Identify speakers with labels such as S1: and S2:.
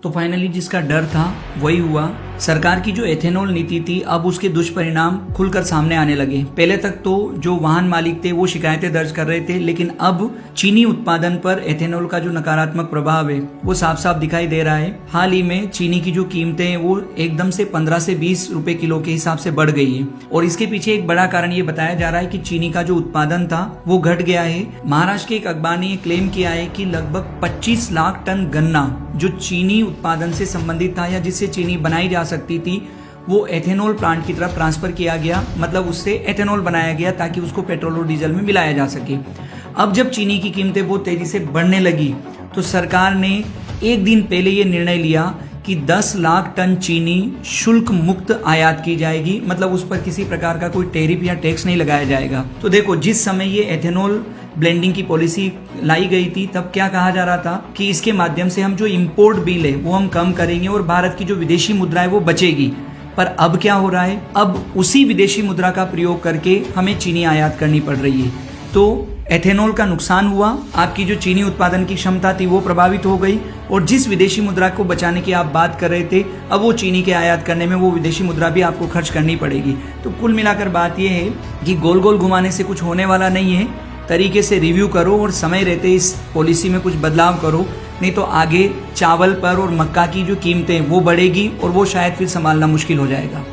S1: तो फाइनली जिसका डर था वही हुआ। सरकार की जो एथेनॉल नीति थी अब उसके दुष्परिणाम खुलकर सामने आने लगे। पहले तक तो जो वाहन मालिक थे वो शिकायतें दर्ज कर रहे थे, लेकिन अब चीनी उत्पादन पर एथेनॉल का जो नकारात्मक प्रभाव है वो साफ साफ दिखाई दे रहा है। हाल ही में चीनी की जो कीमतें हैं वो एकदम से 15 से 20 रुपए किलो के हिसाब से बढ़ गई है और इसके पीछे एक बड़ा कारण ये बताया जा रहा है कि चीनी का जो उत्पादन था वो घट गया है। महाराष्ट्र के एक अखबार ने क्लेम किया है कि लगभग 25 लाख टन गन्ना जो चीनी उत्पादन से संबंधित था या जिससे चीनी बनाई जा सकती थी वो एथेनॉल प्लांट की तरफ ट्रांसफर किया गया, मतलब उससे एथेनॉल बनाया गया ताकि उसको पेट्रोल और डीजल में मिलाया जा सके। अब जब चीनी की कीमतें बहुत तेजी से बढ़ने लगी तो सरकार ने एक दिन पहले ये निर्णय लिया कि 10 लाख टन चीनी शुल्क मुक्त आयात की जाएगी, मतलब उस पर किसी प्रकार का कोई टैरिफ या टैक्स नहीं लगाया जाएगा। तो देखो, जिस समय ये एथेनॉल ब्लेंडिंग की पॉलिसी लाई गई थी तब क्या कहा जा रहा था कि इसके माध्यम से हम जो इंपोर्ट बिल है वो हम कम करेंगे और भारत की जो विदेशी मुद्रा है वो बचेगी। पर अब क्या हो रहा है, अब उसी विदेशी मुद्रा का प्रयोग करके हमें चीनी आयात करनी पड़ रही है। तो एथेनॉल का नुकसान हुआ, आपकी जो चीनी उत्पादन की क्षमता थी वो प्रभावित हो गई और जिस विदेशी मुद्रा को बचाने की आप बात कर रहे थे अब वो चीनी के आयात करने में वो विदेशी मुद्रा भी आपको खर्च करनी पड़ेगी। तो कुल मिलाकर बात यह है कि गोल गोल घुमाने से कुछ होने वाला नहीं है। तरीके से रिव्यू करो और समय रहते इस पॉलिसी में कुछ बदलाव करो, नहीं तो आगे चावल पर और मक्का की जो कीमतें वो बढ़ेगी और वो शायद फिर संभालना मुश्किल हो जाएगा।